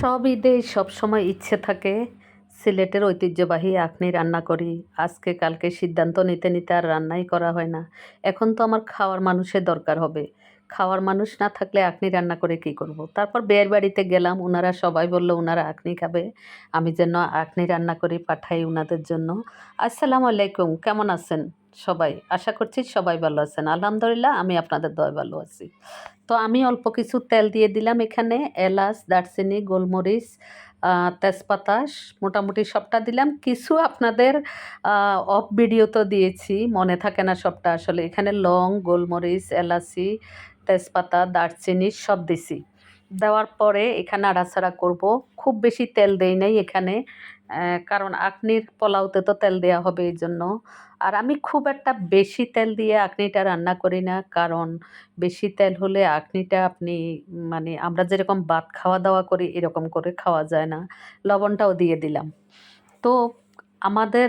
সব ঈদেই সবসময় ইচ্ছে থাকে সিলেটের ঐতিহ্যবাহী আখনি রান্না করি। আজকে কালকে সিদ্ধান্ত নিতে নিতে আর রান্নাই করা হয় না। এখন তো আমার খাওয়ার মানুষের দরকার হবে। খাওয়ার মানুষ না থাকলে আখনি রান্না করে কি করব? তারপর বিয়ের বাড়িতে গেলাম, উনারা সবাই বলল উনারা আখনি খাবে। আমি যেন আখনি রান্না করে পাঠাই উনাদের জন্য। আসসালামু আলাইকুম, কেমন আছেন সবাই? আশা করছি সবাই ভালো আছেন। আলহামদুলিল্লাহ, আমি আপনাদের দয়ায় ভালো আছি। তো আমি অল্প কিছু তেল দিয়ে দিলাম এখানে, এলাচ, দারচিনি, গোলমরিচ, তেজপাতা, মোটামুটি সবটা দিলাম। কিছু আপনাদের অফ ভিডিও তো দিয়েছি, মনে থাকে না সবটা আসলে। এখানে লং, গোলমরিচ, এলাচি, তেজপাতা, দারচিনি সব দিছি। দেওয়ার পরে এখানে নাড়াচাড়া করব। খুব বেশি তেল দেই নাই এখানে, কারণ আখনির পোলাওতে তো তেল দেওয়া হবে এই জন্য। আর আমি খুব একটা বেশি তেল দিয়ে আখনিটা রান্না করি না, কারণ বেশি তেল হলে আখনিটা আপনি মানে আমরা যেরকম ভাত খাওয়া দাওয়া করি এরকম করে খাওয়া যায় না। লবণটাও দিয়ে দিলাম। তো আমাদের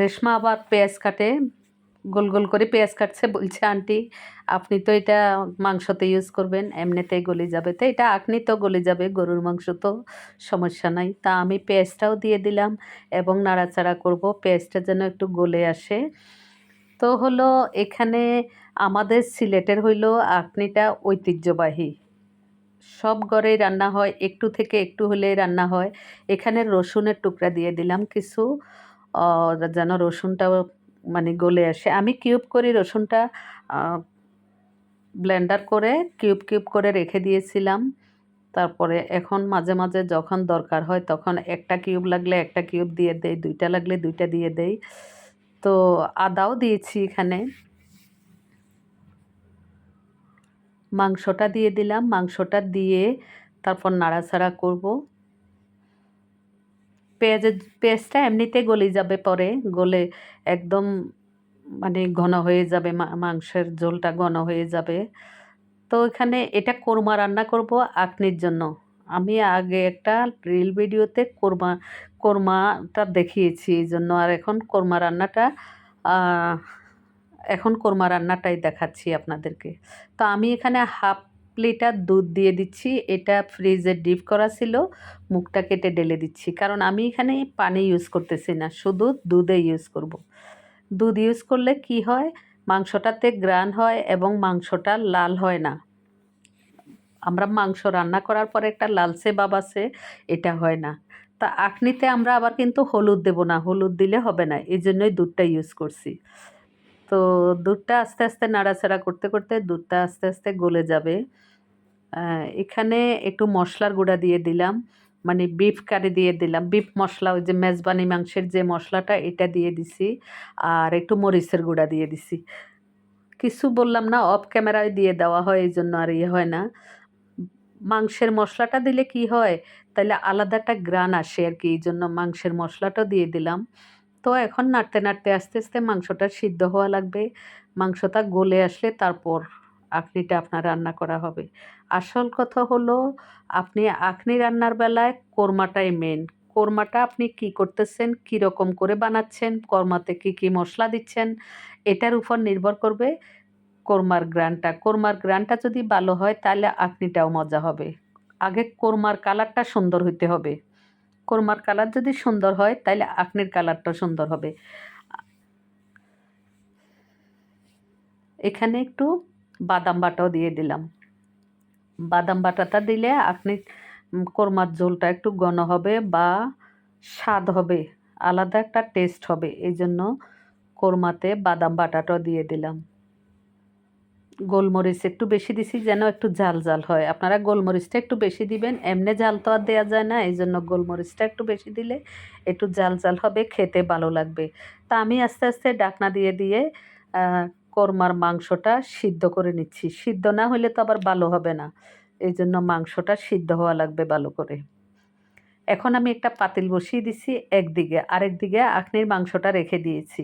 রেশমা আবার পেঁয়াজ কাটে, গোল গোল করে পেঁয়াজ কাটছে, বলছে আন্টি আপনি তো এটা মাংসতে ইউজ করবেন, এমনিতেই গলে যাবে। তো এটা আখনি তো গলে যাবে, গরুর মাংস তো সমস্যা নাই। তা আমি পেঁয়াজটাও দিয়ে দিলাম এবং নাড়াচাড়া করব, পেঁয়াজটা যেন একটু গলে আসে। তো হলো এখানে আমাদের সিলেটের হইল আখনিটা ঐতিহ্যবাহী, সব ঘরেই রান্না হয়, একটু থেকে একটু হলেই রান্না হয়। এখানে রসুনের টুকরা দিয়ে দিলাম কিছু, যেন রসুনটা মানে গলে আসে। আমি কিউব করি রসুনটা, ব্লেন্ডার করে কিউব কিউব করে রেখে দিয়েছিলাম। তারপরে এখন মাঝে মাঝে যখন দরকার হয় তখন একটা কিউব লাগলে একটা কিউব দিয়ে দেই, দুইটা লাগলে দুইটা দিয়ে দেই। তো আদাও দিয়েছি এখানে। মাংসটা দিয়ে দিলাম, মাংসটা দিয়ে তারপর নাড়াচাড়া করব। পেঁয়াজটা এমনিতে গলে যাবে, পরে গলে একদম মানে ঘন হয়ে যাবে, মাংসের ঝোলটা ঘন হয়ে যাবে। তো এখানে এটা কোরমা রান্না করব আখনির জন্য। আমি আগে একটা রিল ভিডিওতে কোরমাটা দেখিয়েছি, এই জন্য আর আহ, এখন কোরমা রান্নাটাই দেখাচ্ছি আপনাদেরকে। তো আমি এখানে হাফ লিটার দুধ দিয়ে দিচ্ছি। এটা ফ্রিজে ডিপ করা ছিল, মুখটা কেটে ঢেলে দিচ্ছি, কারণ আমি এখানে পানি ইউজ করতেছি না, শুধু দুধে ইউজ করব। দুধ ইউজ করলে কি হয়, মাংসটাতে গ্রান হয় এবং মাংসটা লাল হয় না। আমরা মাংস রান্না করার পরে একটা লালচে ভাব আছে, এটা হয় না। তা আখনিতে আমরা আবার কিন্তু হলুদ দেব না, হলুদ দিলে হবে না, এই জন্যই দুধটা ইউজ করছি। তো দুধটা আস্তে আস্তে নাড়াচাড়া করতে করতে দুধটা আস্তে আস্তে গলে যাবে। এখানে একটু মশলার গুঁড়া দিয়ে দিলাম, মানে বিফ কারি দিয়ে দিলাম, বিফ মশলা, ওই যে মেজবানি মাংসের যে মশলাটা, এটা দিয়ে দিছি। আর একটু মরিচের গুঁড়া দিয়ে দিছি। কিছু বললাম না, অফ ক্যামেরায় দিয়ে দেওয়া হয়, এই জন্য আর ইয়ে হয় না। মাংসের মশলাটা দিলে কি হয়, তাহলে আলাদা একটা গ্রান আসে আর কি, এই জন্য মাংসের মশলাটা দিয়ে দিলাম। তো এখন নাড়তে নাড়তে আস্তে আস্তে মাংসটা সিদ্ধ হওয়া লাগবে। মাংসটা গলে আসলে তারপর আখনিটা আপনার রান্না করা হবে। আসল কথা হলো, আপনি আখনি রান্নার বেলায় কোরমাটাই মেন। কোরমাটা আপনি কি করতেছেন, কি রকম করে বানাচ্ছেন, কোরমাতে কি কি মশলা দিচ্ছেন, এটার উপর নির্ভর করবে কোরমার গ্রানটা যদি ভালো হয় তাহলে আখনিটাও মজা হবে। আগে কোরমার কালারটা সুন্দর হইতে হবে। কোরমার কালার যদি সুন্দর হয় তাহলে আখনির কালারটা সুন্দর হবে। এখানে একটু বাদাম বাটাও দিয়ে দিলাম। বাদাম বাটাটা দিলে আখনি কোরমার ঝোলটা একটু ঘন হবে বা স্বাদ হবে, আলাদা একটা টেস্ট হবে, এই জন্য কোরমাতে বাদাম বাটাটাও দিয়ে দিলাম। গোলমরিচ একটু বেশি দিছি যেন একটু ঝাল ঝাল হয়। আপনারা গোলমরিচটা একটু বেশি দিবেন, এমনি ঝাল তো আর দেওয়া যায় না, এই জন্য গোলমরিচটা একটু বেশি দিলে একটু ঝাল ঝাল হবে, খেতে ভালো লাগবে। তা আমি আস্তে আস্তে ডাকনা দিয়ে দিয়ে আহ, কোরমার মাংসটা সিদ্ধ করে নিচ্ছি। সিদ্ধ না হলে তো আবার ভালো হবে না, এই জন্য মাংসটা সিদ্ধ হওয়া লাগবে ভালো করে। এখন আমি একটা পাতিল বসিয়ে দিছি, একদিকে আরেক দিকে আখনির মাংসটা রেখে দিয়েছি।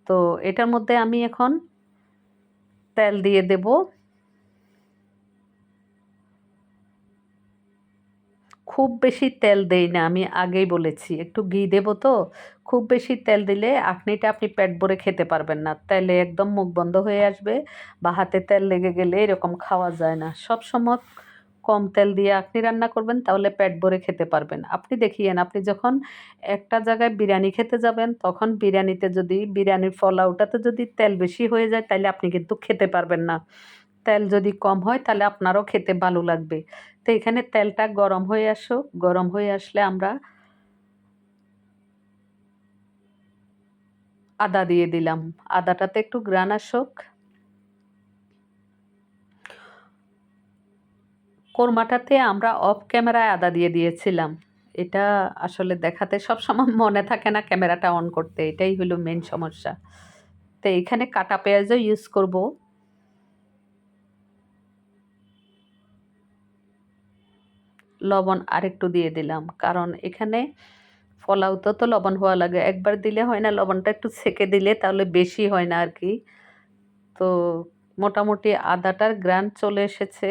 তো এটার মধ্যে আমি এখন তেল দিয়ে দেব। খুব বেশি তেল দেই না, আমি আগেই বলেছি, একটু ঘি দেবো তো। খুব বেশি তেল দিলে আখনিটা আপনি পেট ভরে খেতে পারবেন না, তেলে একদম মুখ বন্ধ হয়ে আসবে বা হাতে তেল লেগে গেলে এরকম খাওয়া যায় না। সব সময় কম তেল দিয়ে আপনি রান্না করবেন তাহলে পেট ভরে খেতে পারবেন। আপনি দেখিয়েন, আপনি যখন একটা জায়গায় বিরিয়ানি খেতে যাবেন তখন বিরিয়ানিতে যদি বিরিয়ানির পোলাওটাতে যদি তেল বেশি হয়ে যায় তাহলে আপনি কিন্তু খেতে পারবেন না। তেল যদি কম হয় তাহলে আপনারও খেতে ভালো লাগবে। তো এখানে তেলটা গরম হয়ে আসুক, গরম হয়ে আসলে আমরা আদা দিয়ে দিলাম। আদাটাতে একটু ঘ্রাণ আসুক। কোরমাটাতে আমরা অফ ক্যামেরায় আদা দিয়ে দিয়েছিলাম। এটা আসলে দেখাতে সবসময় মনে থাকে না ক্যামেরাটা অন করতে, এটাই হলো মেন সমস্যা। তো এখানে কাটা পেঁয়াজও ইউজ করব। লবণ আরেকটু দিয়ে দিলাম, কারণ এখানে পোলাওতে তো লবণ হওয়া লাগে, একবার দিলে হয় না, লবণটা একটু ছেঁকে দিলে তাহলে বেশি হয় না আর কি। তো মোটামুটি আদাটার ঘ্রাণ চলে এসেছে।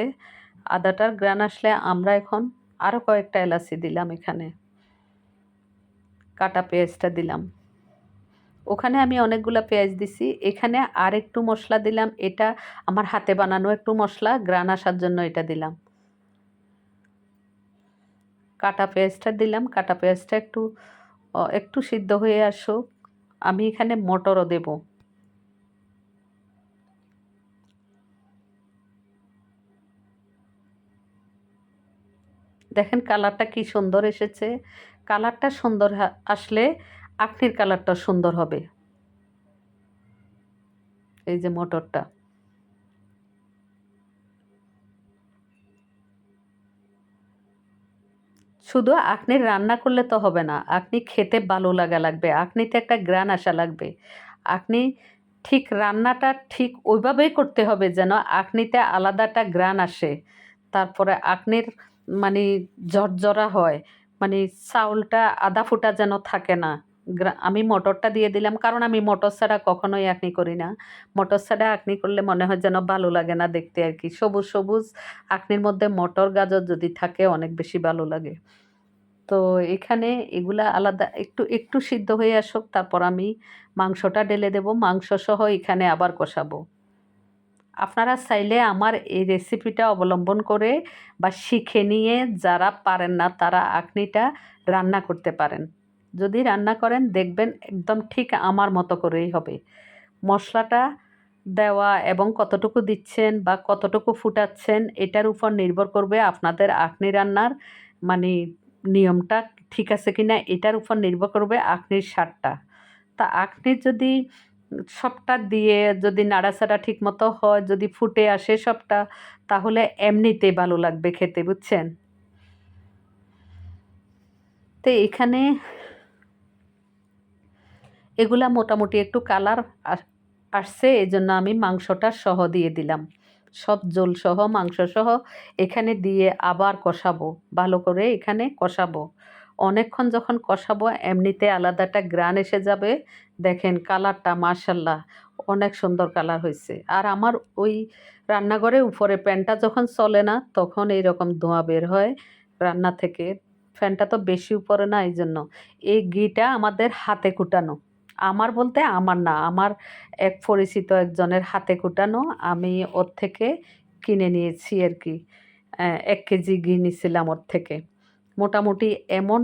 আদাটার ঘ্রাণ আসলে আমরা এখন আরও কয়েকটা এলাচি দিলাম, এখানে কাটা পেঁয়াজটা দিলাম। ওখানে আমি অনেকগুলো পেঁয়াজ দিছি, এখানে আর একটু মশলা দিলাম। এটা আমার হাতে বানানো একটু মশলা, ঘ্রাণ আসার জন্য এটা দিলাম। কাটা পেঁয়াজটা দিলাম, কাটা পেঁয়াজটা একটু একটু সিদ্ধ হয়ে আসুক। আমি এখানে মটরও দেব। দেখেন কালারটা কি সুন্দর এসেছে। কালারটা সুন্দর আসলে আখনির কালারটা সুন্দর হবে। এই যে মটরটা, শুধু আখনির রান্না করলে তো হবে না, আখনি খেতে ভালো লাগা লাগবে, আখনিতে একটা ঘ্রাণ আসা লাগবে। আখনি ঠিক রান্নাটা ঠিক ওইভাবেই করতে হবে যেন আখনিতে আলাদা একটা ঘ্রাণ আসে। তারপরে আখনির মানে ঝরঝরা হয়, মানে চাউলটা আধা ফুটা যেন থাকে না। আমি মটরটা দিয়ে দিলাম, কারণ আমি মটর ছাড়া কখনোই আঁকনি করি না। মটর ছাড়া আঁকনি করলে মনে হয় যেন ভালো লাগে না দেখতে আর কি। সবুজ সবুজ আঁকনির মধ্যে মটর গাজর যদি থাকে অনেক বেশি ভালো লাগে। তো এখানে এগুলা আলাদা একটু একটু সিদ্ধ হয়ে আসুক, তারপর আমি মাংসটা ঢেলে দেব। মাংস সহ এখানে আবার কষাবো। আপনারা চাইলে আমার এই রেসিপিটা অবলম্বন করে বা শিখে নিয়ে যারা পারেন না তারা আঁকনিটা রান্না করতে পারেন। যদি রান্না করেন দেখবেন একদম ঠিক আমার মতো করেই হবে। মশলাটা দেওয়া এবং কতটুকু দিচ্ছেন বা কতটুকু ফুটাচ্ছেন এটার উপর নির্ভর করবে আপনাদের আঁকনি রান্নার মানে নিয়মটা ঠিক আছে কিনা, এটার উপর নির্ভর করবে আঁকনির স্বাদটা। তা আঁকনি যদি সবটা দিয়ে যদি নাড়াচাড়া ঠিক মতো হয়, যদি ফুটে আসে সবটা, তাহলে এমনিতেই ভালো লাগবে খেতে, বুঝছেন? তো এখানে এগুলা মোটামুটি একটু কালার আসছে, এই জন্য আমি মাংসটা সহ দিয়ে দিলাম। সব জোল সহ মাংস সহ এখানে দিয়ে আবার কষাবো, ভালো করে এখানে কষাবো। অনেকক্ষণ যখন কষাবো এমনিতে আলাদা একটা ঘ্রাণ এসে যাবে। দেখেন কালারটা মাশাল্লাহ অনেক সুন্দর কালার হয়েছে। আর আমার ওই রান্নাঘরে উপরে ফ্যানটা যখন চলে না তখন এইরকম ধোঁয়া বের হয় রান্না থেকে। ফ্যানটা তো বেশি উপরে না, এই জন্য। এই ঘিটা আমাদের হাতে কুটানো, আমার বলতে আমার না, আমার এক পরিচিত একজনের হাতে কুটানো। আমি ওর থেকে কিনে নিয়েছি আর কি। ১ কেজি ঘি নিছিলাম ওর থেকে। মোটামুটি এমন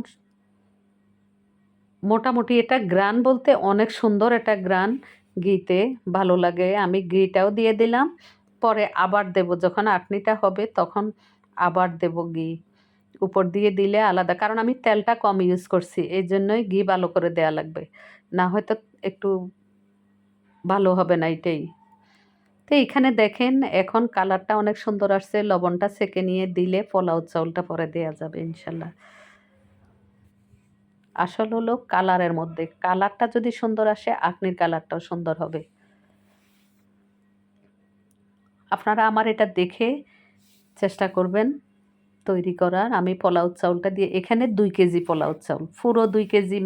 মোটামুটি এটা ঘ্রাণ বলতে অনেক সুন্দর একটা ঘ্রাণ ঘিতে, ভালো লাগে। আমি ঘিটাও দিয়ে দিলাম। পরে আবার দেব যখন আঁকনিটা হবে তখন আবার দেব ঘি। উপর দিয়ে দিলে আলাদা, কারণ আমি তেলটা কম ইউজ করছি, এই জন্যই ঘি ভালো করে দেয়া লাগবে, না হয়তো একটু ভালো হবে না এটাই। তো এইখানে দেখেন এখন কালারটা অনেক সুন্দর আসছে। লবণটা ছেঁকে নিয়ে দিলে পোলাও চাউলটা পরে দেয়া যাবে ইনশাল্লাহ। আসল হলো কালারের মধ্যে, কালারটা যদি সুন্দর আসে আঁকনির কালারটাও সুন্দর হবে। আপনারা আমার এটা দেখে চেষ্টা করবেন তৈরি করার। আমি পোলাও চাউলটা দিয়ে এখানে 2 কেজি পোলাও চাউল, পুরো 2 কেজি,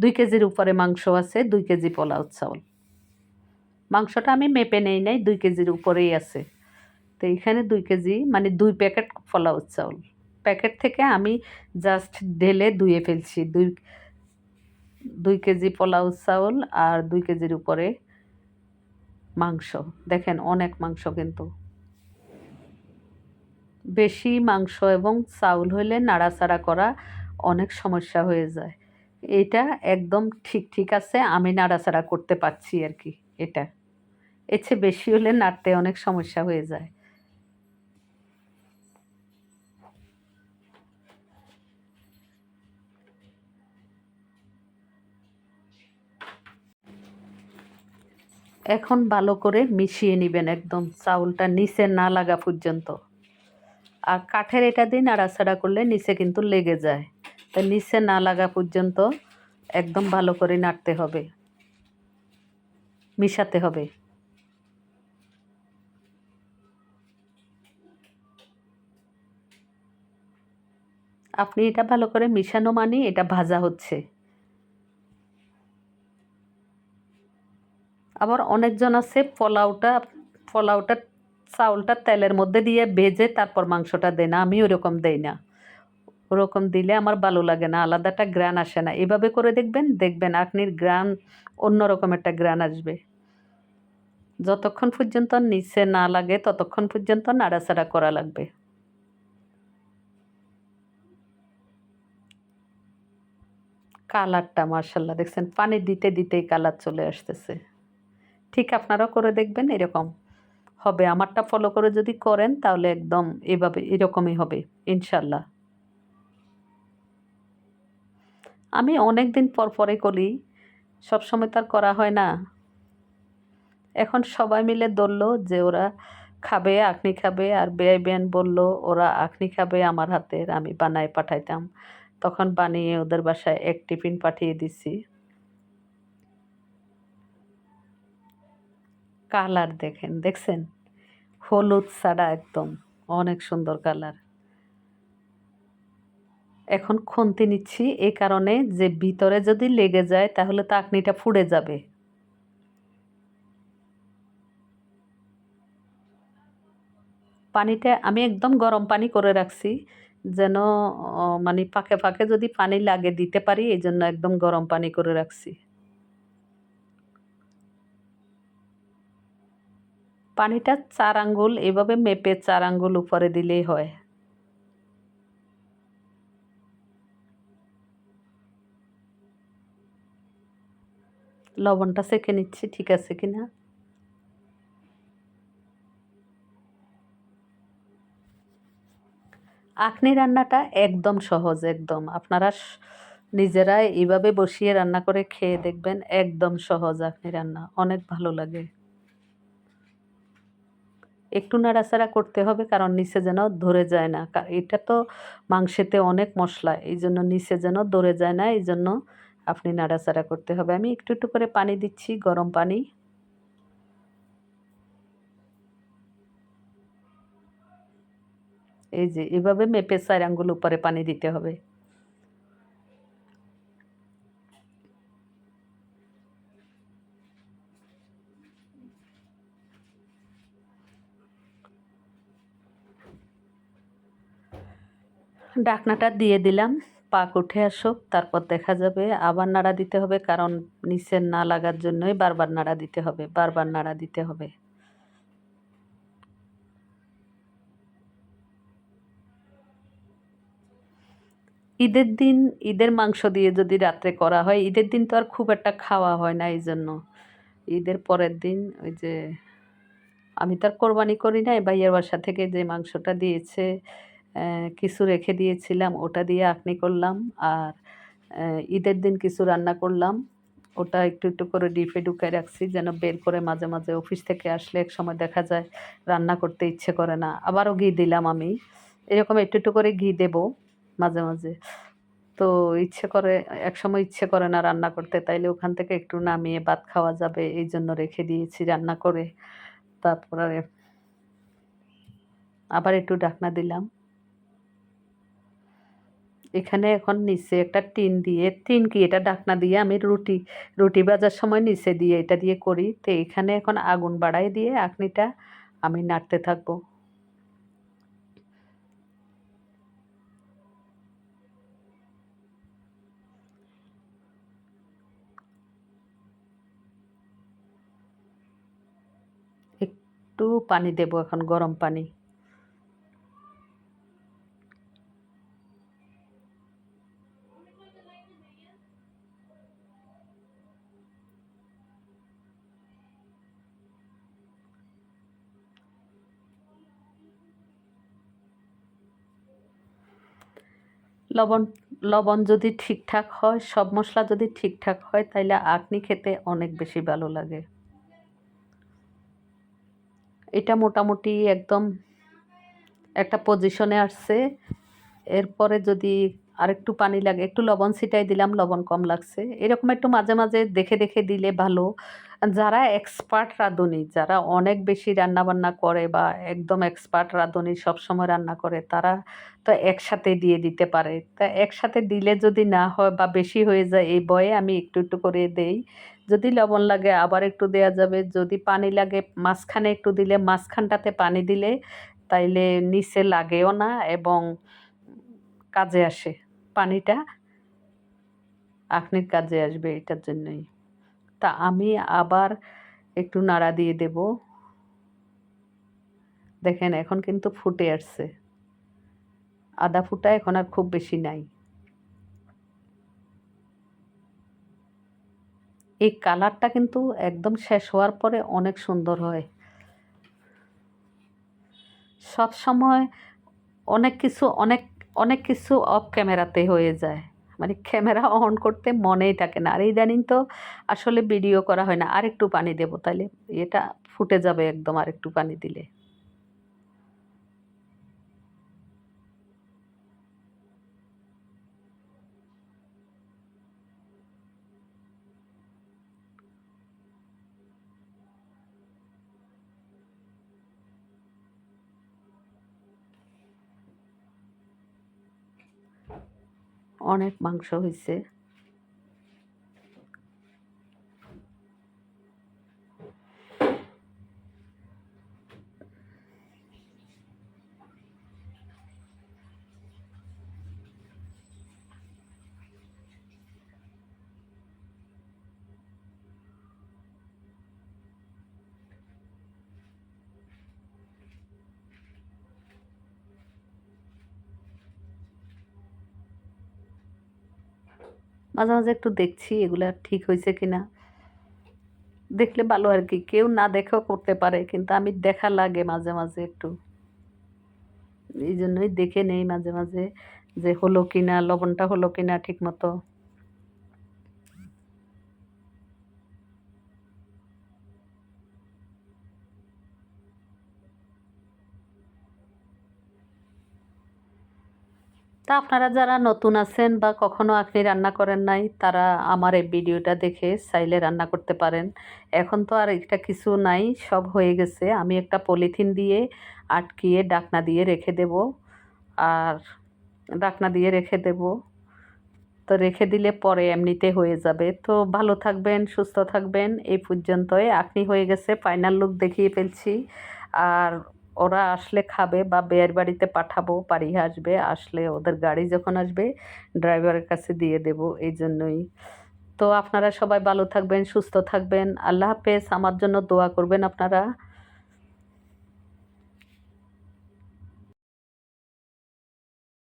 2 কেজির উপরে মাংস আছে, 2 কেজি পোলাও চাউল। মাংসটা আমি মেপে নেই নাই, 2 কেজির উপরেই আছে। তো এইখানে 2 কেজি মানে 2 প্যাকেট পোলাও চাউল। প্যাকেট থেকে আমি জাস্ট ঢেলে ধুয়ে ফেলছি। 2 কেজি পোলাও চাউল আর 2 কেজির উপরে মাংস। দেখেন অনেক মাংস কিন্তু। বেশি মাংস এবং চাউল হইলে নাড়াচাড়া করা অনেক সমস্যা হয়ে যায়। এটা একদম ঠিক ঠিক আছে, আমি নাড়াচাড়া করতে পারছি আর কি। এটা এর চেয়ে বেশি হলে নাড়তে অনেক সমস্যা হয়ে যায়। এখন ভালো করে মিশিয়ে নেবেন একদম চাউলটা নিচে না লাগা পর্যন্ত। আর কাঠের এটা দিয়ে নাড়াচাড়া করলে নিচে কিন্তু লেগে যায়, তাই নিচে না লাগা পর্যন্ত একদম ভালো করে নাড়তে হবে, মিশাতে হবে। আপনি এটা ভালো করে মিশানো মানে এটা ভাজা হচ্ছে। আবার অনেকজন আছে পোলাওটা চাউলটা তেলের মধ্যে দিয়ে ভেজে তারপর মাংসটা দেয় না, আমি ওরকম দেই না। ওরকম দিলে আমার ভালো লাগে না, আলাদা একটা গ্রান আসে না। এভাবে করে দেখবেন, দেখবেন আপনির গ্রান অন্যরকম একটা গ্রান আসবে। যতক্ষণ পর্যন্ত নিচে না লাগে ততক্ষণ পর্যন্ত নাড়াচাড়া করা লাগবে। কালারটা মার্শাল্লাহ দেখছেন, পানি দিতে দিতেই কালার চলে আসতেছে। ঠিক আপনারাও করে দেখবেন, এরকম হবে। আমারটা ফলো করে যদি করেন তাহলে একদম এভাবে এরকমই হবে ইনশাল্লাহ। আমি অনেক দিন পর পরে করি, সবসময় তার করা হয় না। এখন সবাই মিলে ধরলো যে ওরা খাবে, আঁকনি খাবে, আর বেয়াই বেন বললো ওরা আঁকনি খাবে আমার হাতের, আমি বানায় পাঠাইতাম। তখন বানিয়ে ওদের বাসায় এক টিফিন পাঠিয়ে দিছি। কালার দেখেন, দেখছেন, হলুদ ছাড়া একদম অনেক সুন্দর কালার। এখন খুন্তি নিচ্ছি এই কারণে যে ভিতরে যদি লেগে যায় তাহলে তো আঁকনিটা পুড়ে যাবে। পানিটা আমি একদম গরম পানি করে রাখছি, যেন মানে ফাঁকে ফাঁকে যদি পানি লাগে দিতে পারি, এই জন্য একদম গরম পানি করে রাখছি। পানিটা ৪ আঙ্গুল এভাবে মেপে ৪ আঙ্গুল উপরে দিলেই হয়। লবণটা চেখে নিচ্ছি ঠিক আছে কিনা। আখনি রান্নাটা একদম সহজ, একদম আপনারা নিজেরাই এইভাবে বসিয়ে রান্না করে খেয়ে দেখবেন, একদম সহজ আখনি রান্না, অনেক ভালো লাগে। একটু নাড়াচাড়া করতে হবে কারণ নিচে যেন ধরে যায় না, এটা তো মাংসেতে অনেক মশলা, এই জন্য নিচে যেন ধরে যায় না, এই জন্য আপনি নাড়াচাড়া করতে হবে। আমি একটু একটু করে পানি দিচ্ছি, গরম পানি। এই যে এভাবে মেপে ৪ আঙ্গুল উপরে পানি দিতে হবে। ঢাকনাটা দিয়ে দিলাম, পাক উঠে আসুক, তারপর দেখা যাবে। আবার নাড়া দিতে হবে কারণ নিচে না লাগার জন্যই বারবার নাড়া দিতে হবে, বারবার নাড়া দিতে হবে। ঈদের দিন ঈদের মাংস দিয়ে যদি রাত্রে করা হয়, ঈদের দিন তো আর খুব একটা খাওয়া হয় না, এই জন্য ঈদের পরের দিন ওই যে আমি তো আর কোরবানি করি নাই, ভাইয়ের বাসা থেকে যে মাংসটা দিয়েছে কিছু রেখে দিয়েছিলাম, ওটা দিয়ে আঁকনি করলাম। আর ঈদের দিন কিছু রান্না করলাম, ওটা একটু একটু করে ডিপে ঢুকাই রাখছি যেন বের করে মাঝে মাঝে অফিস থেকে আসলে এক সময় দেখা যায় রান্না করতে ইচ্ছে করে না, আবারও ঘি দিলাম আমি। এরকম একটু একটু করে ঘি দেবো মাঝে মাঝে। তো ইচ্ছে করে, এক সময় ইচ্ছে করে না রান্না করতে, তাইলে ওখান থেকে একটু নামিয়ে ভাত খাওয়া যাবে এই জন্য রেখে দিয়েছি রান্না করে। তারপরে আবার একটু ঢাকনা দিলাম। এখানে এখন নিচে একটা টিন দিয়ে, টিন কি এটা, ঢাকনা দিয়ে আমি রুটি রুটি ভাজার সময় নিচে দিয়ে এটা দিয়ে করি। তো এখানে এখন আগুন বাড়াই দিয়ে আঁকনিটা আমি নাড়তে থাকবো। একটু পানি দেব এখন, গরম পানি। লবণ লবণ যদি ঠিকঠাক হয়, সব মশলা যদি ঠিকঠাক হয়, তাইলে আঁকনি খেতে অনেক বেশি ভালো লাগে। এটা মোটামুটি একদম একটা পজিশনে আসছে। এরপরে যদি আরেকটু পানি লাগে, একটু লবণ ছিটাই দিলাম, লবণ কম লাগছে। এরকম একটু মাঝে, মাঝে দেখে, দেখে দিলে ভালো। যারা এক্সপার্ট রাঁধুনি, যারা অনেক বেশি রান্নাবান্না করে বা একদম এক্সপার্ট রাঁধুনি সবসময় রান্না করে, তারা তো একসাথে দিয়ে দিতে পারে। তা একসাথে দিলে যদি না হয় বা বেশি হয়ে যায়, এই ভয়ে আমি একটু, একটু করে দেই। যদি লবণ লাগে আবার একটু দেয়া যাবে। যদি পানি লাগে মাঝখানে একটু দিলে, মাঝখানটাতে পানি দিলে তাইলে নিচে লাগেও না এবং কাজে আসে। পানিটা আখনির কাজে আসবে এটার জন্যই। তা আমি আবার একটু নাড়া দিয়ে দেব। দেখেন এখন কিন্তু ফুটে আসছে। আদা ফুটা এখন আর খুব বেশি নাই। এই কালারটা কিন্তু একদম শেষ হওয়ার পরে অনেক সুন্দর হয়। সবসময় অনেক কিছু অনেক কিছু অফ ক্যামেরাতে হয়ে যায়। মানে ক্যামেরা অন করতে মনেই থাকে না। আর ইদানিং তো আসলে ভিডিও করা হয় না। আরেকটু পানি দেব, তাইলে এটা ফুটে যাবে একদম আরেকটু পানি দিলে। অনেক মাংস হইছে। মাঝে, মাঝে একটু দেখছি এগুলা ঠিক হইছে কিনা। দেখলে ভালো আরকি। কেউ না দেখেও করতে পারে। কিন্তু আমি দেখা লাগে মাঝে, মাঝে একটু। এইজন্যই দেখে নেই মাঝে, মাঝে যে হলো কিনা, লবণটা হলো কিনা ঠিকমতো। তা আপনারা যারা নতুন আছেন বা কখনো আপনি রান্না করেন নাই, তারা আমার এই ভিডিওটা দেখে চাইলে রান্না করতে পারেন। এখন তো আর এটা কিছু নাই, সব হয়ে গেছে। আমি একটা পলিথিন দিয়ে আটকিয়ে ঢাকনা দিয়ে রেখে দেব। আর ঢাকনা দিয়ে রেখে দেব। তো রেখে দিলে পরে এমনিতে হয়ে যাবে। তো ভালো থাকবেন, সুস্থ থাকবেন। এই পর্যন্তই। আঁকনি হয়ে গেছে, ফাইনাল লুক দেখিয়ে ফেলছি। আর ওরা আসলে খাবে বা বিয়ের বাড়িতে পাঠাবো, পাড়িয়ে আসবে। আসলে ওদের গাড়ি যখন আসবে ড্রাইভারের কাছে দিয়ে দেব, এই জন্যই। তো আপনারা সবাই ভালো থাকবেন, সুস্থ থাকবেন। আল্লাহ হাফেজ। আমার জন্য দোয়া করবেন আপনারা।